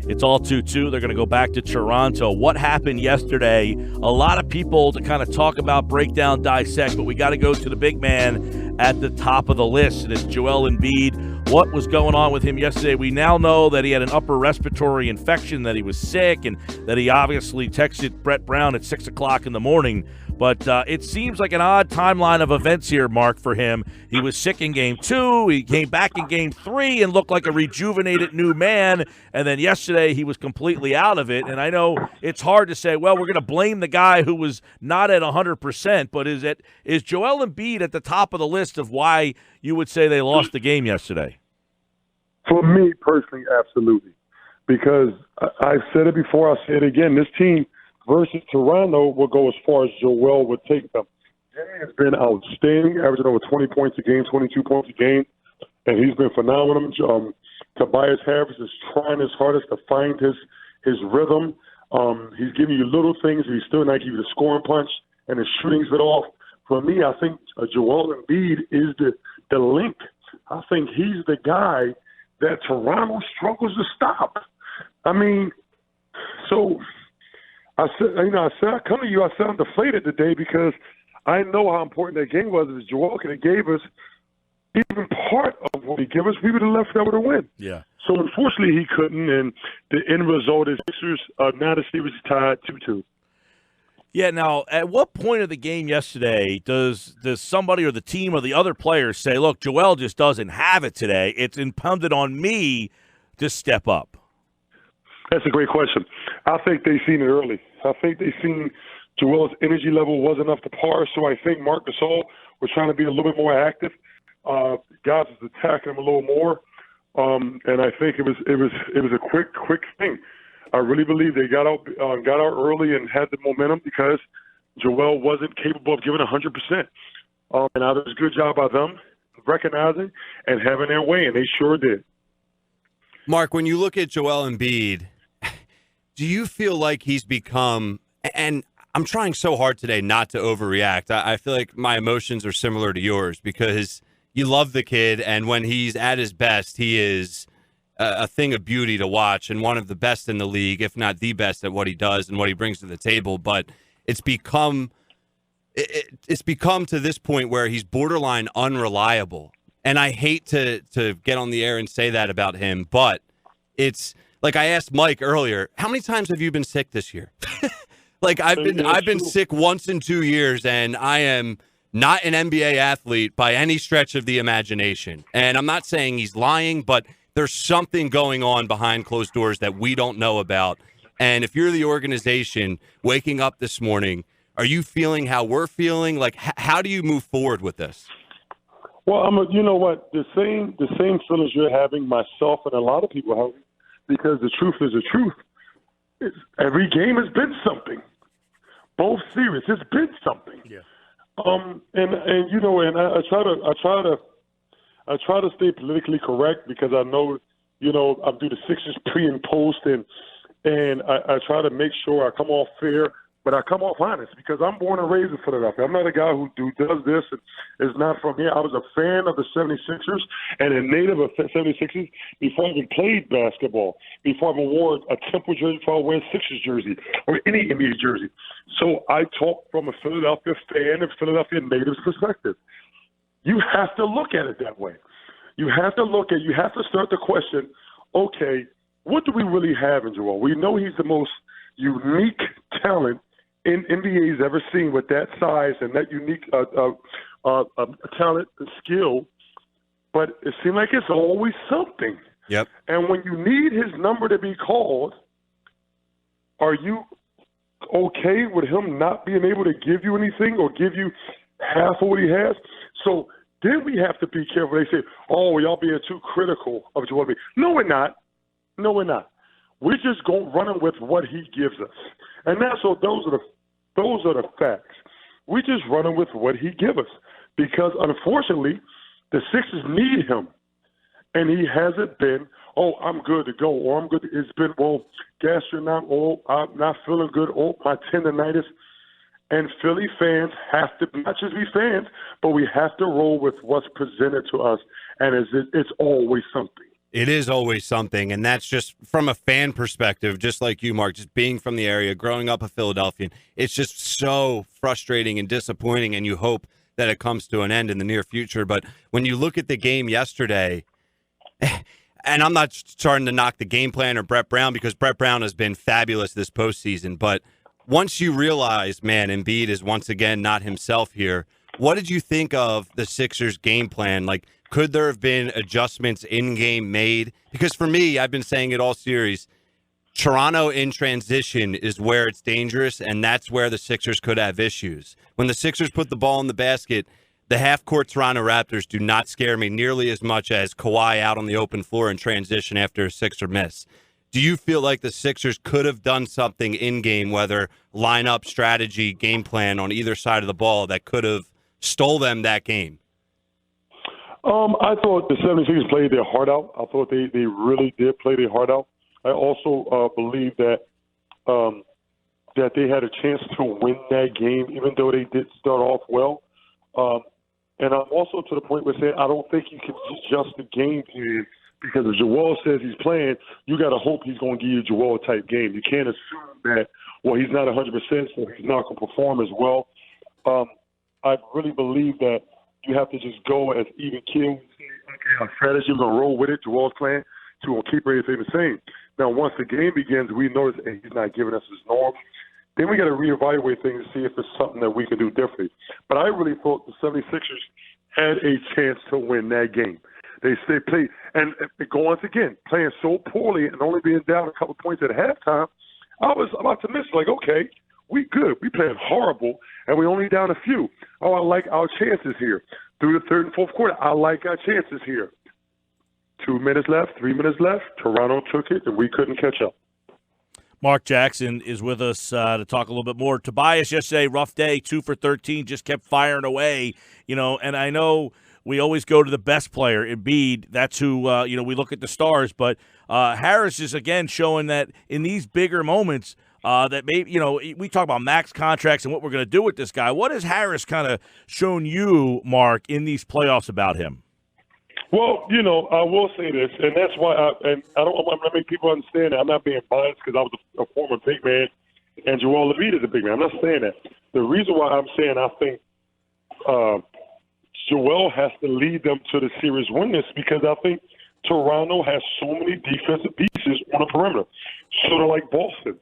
It's all 2-2. They're going to go back to Toronto. What happened yesterday? A lot of people to kind of talk about, break down, dissect, but we got to go to the big man at the top of the list, and it's Joel Embiid. What was going on with him yesterday? We now know that he had an upper respiratory infection, that he was sick, and that he obviously texted Brett Brown at 6 o'clock in the morning. But it seems like an odd timeline of events here, Mark, for him. He was sick in Game 2. He came back in Game 3 and looked like a rejuvenated new man. And then yesterday he was completely out of it. And I know it's hard to say, well, we're going to blame the guy who was not at 100%. But is Joel Embiid at the top of the list of why you would say they lost the game yesterday? For me personally, absolutely. Because I've said it before, I'll say it again. This team versus Toronto will go as far as Joel would take them. Jimmy has been outstanding, averaging over 20 points a game, 22 points a game, and he's been phenomenal. Tobias Harris is trying his hardest to find his rhythm. He's giving you little things, but he's still not giving you the scoring punch, and his shooting's bit off. For me, I think Joel Embiid is the link. I think he's the guy that Toronto struggles to stop. I mean, so I come to you, I said I'm deflated today because I know how important that game was. If Joel could have gave us even part of what he gave us, we would have left that with a win. Yeah. So unfortunately he couldn't, and the end result is Sixers, now the series is tied 2-2. Yeah, now, at what point of the game yesterday does somebody or the team or the other players say, look, Joel just doesn't have it today. It's impounded on me to step up? That's a great question. I think they've seen it early. I think they've seen Joel's energy level wasn't up to par, so I think Marc Jackson was trying to be a little bit more active. Guys was attacking him a little more, and I think it was a quick thing. I really believe they got out early and had the momentum because Joel wasn't capable of giving 100%. And I was a good job by them recognizing and having their way, and they sure did. Mark, when you look at Joel Embiid, do you feel like he's become, and I'm trying so hard today not to overreact. I feel like my emotions are similar to yours because you love the kid, and when he's at his best, he is a thing of beauty to watch and one of the best in the league, if not the best at what he does and what he brings to the table. But it's become to this point where he's borderline unreliable. And I hate to get on the air and say that about him, but it's like I asked Mike earlier, how many times have you been sick this year? Like I've been sick once in 2 years, and I am not an NBA athlete by any stretch of the imagination. And I'm not saying he's lying, but there's something going on behind closed doors that we don't know about. And if you're the organization waking up this morning, are you feeling how we're feeling? Like, how do you move forward with this? Well, you know what? The same feelings you're having, myself and a lot of people have, because the truth is the truth. Every game has been something. Both series, it's been something. Yeah. And you know, and I try to stay politically correct because I know, you know, I do the Sixers pre and post, and I try to make sure I come off fair, but I come off honest because I'm born and raised in Philadelphia. I'm not a guy who does this and is not from here. I was a fan of the 76ers and a native of 76ers before I even played basketball, before I even wore a Temple jersey, before I wear a Sixers jersey or any NBA jersey. So I talk from a Philadelphia fan and Philadelphia native's perspective. You have to look at it that way. You have to start to question, okay, what do we really have in Joel? We know he's the most unique talent in NBA's ever seen with that size and that unique talent and skill, but it seems like it's always something. Yep. And when you need his number to be called, are you okay with him not being able to give you anything or give you half of what he has? So then we have to be careful. They say, oh, y'all being too critical of Joel Embiid. No, we're not. No, we're not. We're just going running with what he gives us. And that's so those are the facts. We're just running with what he gives us. Because unfortunately, the Sixers need him. And he hasn't been, oh, I'm good to go, or I'm good. It's been, well, gastronomic, oh, I'm not feeling good, oh, my tendonitis. And Philly fans have to not just be fans, but we have to roll with what's presented to us, and it's always something. It is always something, and that's just from a fan perspective, just like you, Mark, just being from the area, growing up a Philadelphian. It's just so frustrating and disappointing, and you hope that it comes to an end in the near future. But when you look at the game yesterday, and I'm not starting to knock the game plan or Brett Brown, because Brett Brown has been fabulous this postseason, but once you realize, man, Embiid is once again not himself here, what did you think of the Sixers' game plan? Like, could there have been adjustments in-game made? Because for me, I've been saying it all series, Toronto in transition is where it's dangerous, and that's where the Sixers could have issues. When the Sixers put the ball in the basket, the half-court Toronto Raptors do not scare me nearly as much as Kawhi out on the open floor in transition after a Sixer miss. Do you feel like the Sixers could have done something in-game, whether lineup, strategy, game plan on either side of the ball, that could have stole them that game? I thought the 76ers played their heart out. I thought they really did play their heart out. I also believe that that they had a chance to win that game, even though they did start off well. And I'm also to the point where saying I don't think you can adjust the game plan, because if Joel says he's playing, you got to hope he's going to give you a Joel-type game. You can't assume that, well, he's not 100%, so he's not going to perform as well. I really believe that you have to just go as even keel. Okay, our strategy, we're going to roll with it. Joel's plan, so we're going to keep everything the same. Now, once the game begins, we notice hey, he's not giving us his norm. Then we got to reevaluate things and see if it's something that we can do differently. But I really thought the 76ers had a chance to win that game. They played, and once again, playing so poorly and only being down a couple points at halftime, I was optimistic, like, okay, we good. We playing horrible, and we only down a few. Oh, I like our chances here. Through the third and fourth quarter, I like our chances here. 2 minutes left, 3 minutes left. Toronto took it, and we couldn't catch up. Marc Jackson is with us to talk a little bit more. Tobias, yesterday, rough day, 2 for 13, just kept firing away. And I know we always go to the best player, Embiid. That's who, we look at the stars. But Harris is, again, showing that in these bigger moments, that maybe, we talk about max contracts and what we're going to do with this guy. What has Harris kind of shown you, Mark, in these playoffs about him? Well, I will say this, and that's why I'm going to make people understand that I'm not being biased because I was a former big man, and Joel Embiid is a big man. I'm not saying that. The reason why I'm saying I think Joel has to lead them to the series win this, because I think Toronto has so many defensive pieces on the perimeter, sort of like Boston,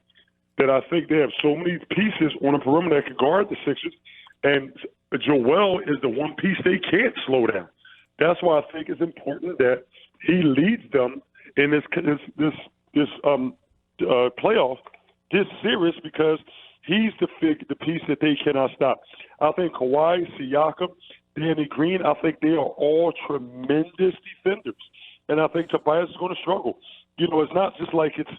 that I think they have so many pieces on the perimeter that can guard the Sixers, and Joel is the one piece they can't slow down. That's why I think it's important that he leads them in this playoff, this series, because he's the piece that they cannot stop. I think Kawhi, Siakam, Danny Green, I think they are all tremendous defenders, and I think Tobias is going to struggle. It's not just like it's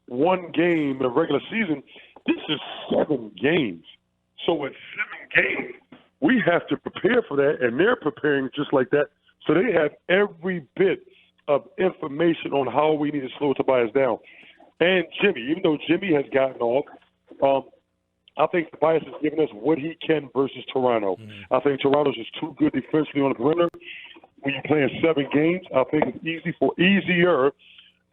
one game in a regular season. This is 7 games. So at 7 games, we have to prepare for that, and they're preparing just like that. So they have every bit of information on how we need to slow Tobias down. And Jimmy, even though Jimmy has gotten off, I think Tobias has given us what he can versus Toronto. I think Toronto's just too good defensively on the perimeter. When you're playing 7 games, I think it's easier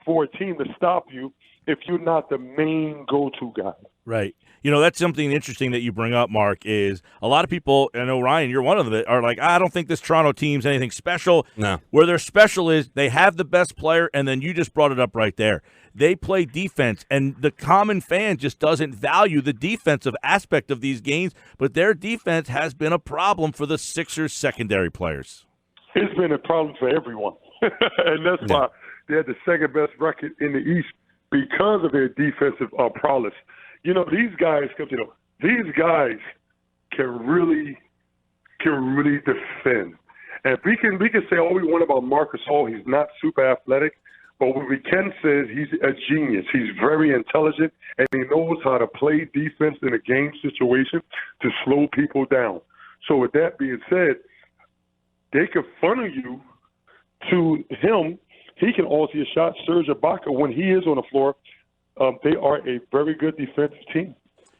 for a team to stop you if you're not the main go-to guy. Right. That's something interesting that you bring up, Mark, is a lot of people, I know, Ryan, you're one of them, that are like, I don't think this Toronto team's anything special. No. Where they're special is they have the best player, and then you just brought it up right there. They play defense, and the common fan just doesn't value the defensive aspect of these games, but their defense has been a problem for the Sixers' secondary players. It's been a problem for everyone, and that's why they had the second-best record in the East, because of their defensive prowess. These guys can really defend. And we can say all we want about Marcus Hall. He's not super athletic, but what we can say is he's a genius. He's very intelligent, and he knows how to play defense in a game situation to slow people down. So with that being said, they can funnel you to him. He can alter your shot. Serge Ibaka, when he is on the floor, they are a very good defensive team.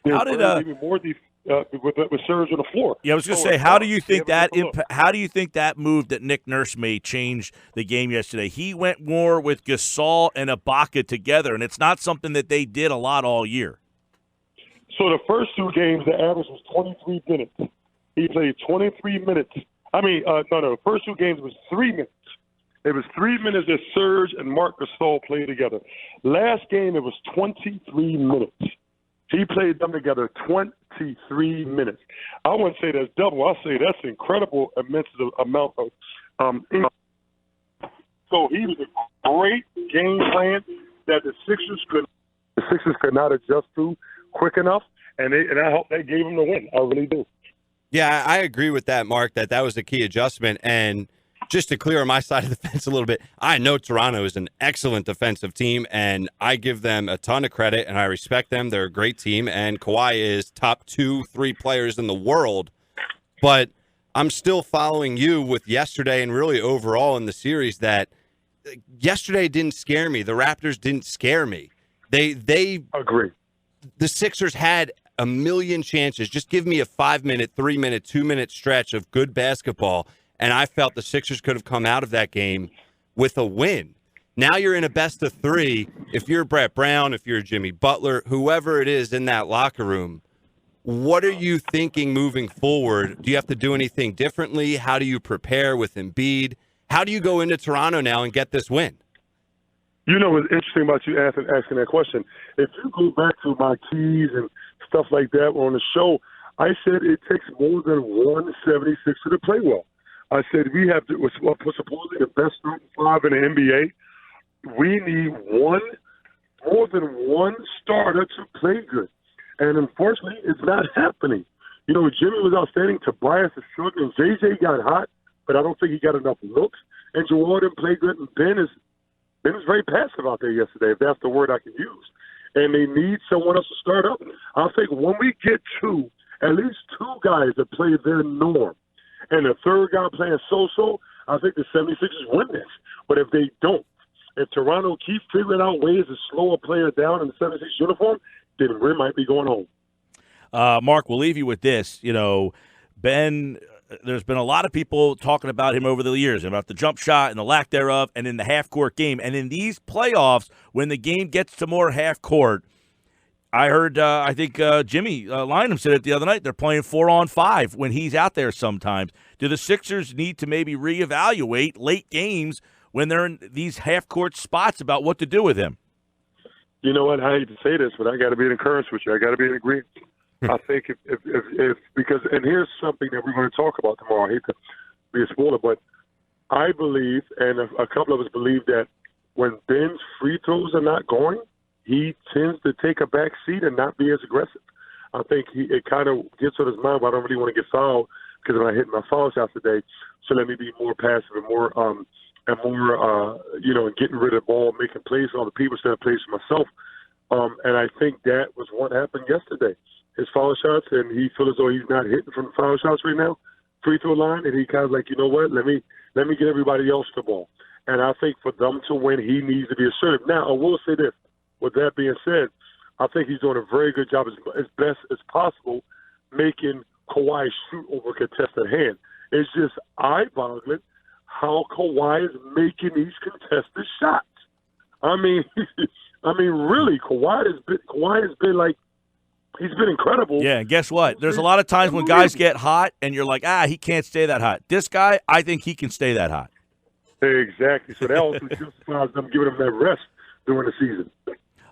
How did with Serge on the floor. Yeah, I was going to say, how do you think that move that Nick Nurse made changed the game yesterday? He went more with Gasol and Ibaka together, and it's not something that they did a lot all year. So the first two games, the average was 23 minutes. He played 23 minutes. The first two games was 3 minutes. It was 3 minutes that Serge and Marc Gasol played together. Last game, it was 23 minutes. He played them together 23 minutes. I wouldn't say that's double. I'll say that's incredible immense amount of So he was a great game plan that the Sixers could not adjust to quick enough, and I hope they gave him the win. I really do. Yeah, I agree with that, Mark, that was a key adjustment. And just to clear on my side of the fence a little bit, I know Toronto is an excellent defensive team, and I give them a ton of credit, and I respect them. They're a great team, and Kawhi is top 2-3 players in the world. But I'm still following you with yesterday and really overall in the series that yesterday didn't scare me. The Raptors didn't scare me. They agree. The Sixers had a million chances. Just give me a 5-minute, 3-minute, 2-minute stretch of good basketball, and I felt the Sixers could have come out of that game with a win. Now you're in a best of 3. If you're Brett Brown, if you're Jimmy Butler, whoever it is in that locker room, what are you thinking moving forward? Do you have to do anything differently? How do you prepare with Embiid? How do you go into Toronto now and get this win? You know what's interesting about you asking that question? If you go back to my keys and stuff like that on the show, I said it takes more than 176 to play well. I said we have to, supposedly the best starting 5 in the NBA. We need more than one starter to play good. And unfortunately, it's not happening. You know, Jimmy was outstanding. Tobias is struggling. JJ got hot, but I don't think he got enough looks. And Joel didn't play good. And Ben was very passive out there yesterday, if that's the word I can use. And they need someone else to start up. I think when we get at least two guys that play their norm, and the third guy playing so-so, I think the 76ers win this. But if they don't, if Toronto keeps figuring out ways to slow a player down in the 76ers uniform, then we might be going home. Mark, we'll leave you with this. You know, Ben, there's been a lot of people talking about him over the years, about the jump shot and the lack thereof, and in the half-court game. And in these playoffs, when the game gets to more half-court, I heard, I think Jimmy Lynam said it the other night, they're playing 4-on-5 when he's out there sometimes. Do the Sixers need to maybe reevaluate late games when they're in these half-court spots about what to do with him? You know what? I hate to say this, but I got to be in concurrence with you. I got to be in agreement. I think if because, and here's something that we're going to talk about tomorrow. I hate to be a spoiler, but I believe, and a couple of us believe, that when Ben's free throws are not going, he tends to take a back seat and not be as aggressive. I think it kind of gets on his mind, but I don't really want to get fouled because when I hit my foul shots today, so let me be more passive and more getting rid of the ball, making plays for other people instead of plays for myself. And I think that was what happened yesterday. His foul shots, and he feels as though he's not hitting from the foul shots right now, free throw line, and he kind of like, you know what, let me get everybody else the ball. And I think for them to win, he needs to be assertive. Now, I will say this. With that being said, I think he's doing a very good job, as best as possible, making Kawhi shoot over contested hand. It's just eye-boggling how Kawhi is making these contested shots. I mean, really, Kawhi has been like, he's been incredible. Yeah, and guess what? There's a lot of times when guys get hot and you're like, he can't stay that hot. This guy, I think he can stay that hot. Exactly. So that also justifies them giving him that rest during the season.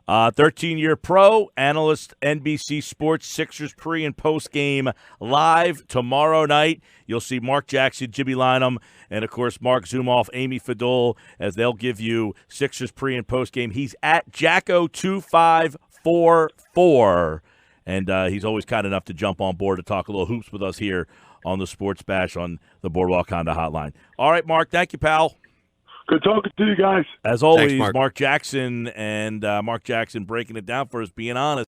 13-year pro, analyst, NBC Sports, Sixers pre- and post-game live tomorrow night. You'll see Marc Jackson, Jimmy Lynam, and, of course, Mark Zumoff, Amy Fadul, as they'll give you Sixers pre- and post-game. He's at Jacko2544, and he's always kind enough to jump on board to talk a little hoops with us here on the Sports Bash on the Boardwalk Honda Hotline. All right, Mark, thank you, pal. Good talking to you guys. As always, Thanks, Mark. Marc Jackson, and Marc Jackson breaking it down for us, being honest.